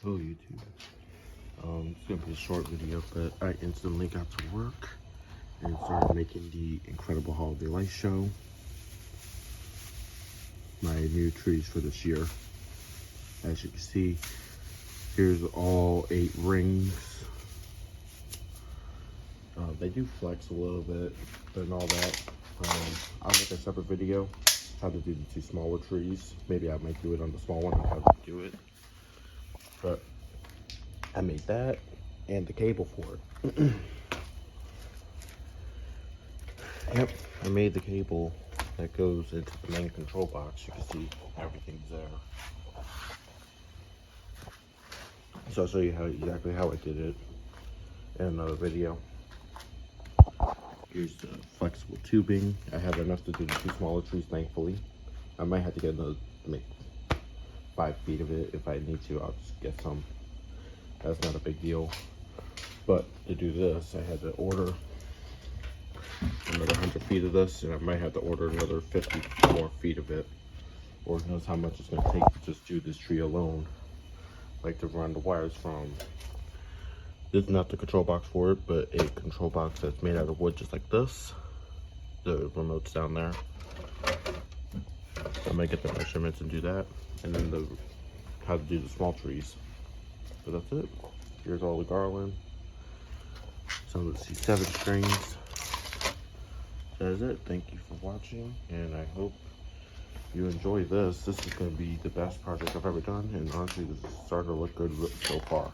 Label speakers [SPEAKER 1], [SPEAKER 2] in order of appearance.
[SPEAKER 1] Hello YouTube. It's gonna be a short video, but I instantly got to work and started making the incredible holiday light show. My new trees for this year. As you can see, here's all 8 rings. They do flex a little bit, but and all that. I'll make a separate video how to do the 2 smaller trees. Maybe I might do it on the small one and how to do it. But I made that and the cable for it. Yep, I made the cable that goes into the main control box. You can see everything's there. So I'll show you exactly how I did it in another video. Here's the flexible tubing. I have enough to do the 2 smaller trees, thankfully. I might have to get another, make 5 feet of it if I need to. I'll just get some. That's not a big deal. But to do this, I had to order another 100 feet of this, and I might have to order another 50 more feet of it. Lord knows how much it's going to take to just do this tree alone. Like to run the wires from. This is not the control box for it, but a control box that's made out of wood just like this. The remote's down there. I might get the measurements and do that. And then how to do the small trees. So that's it. Here's all the garland. Some of the C7 strings. That is it. Thank you for watching, and I hope you enjoy this. This is going to be the best project I've ever done, and honestly, this is starting to look good so far.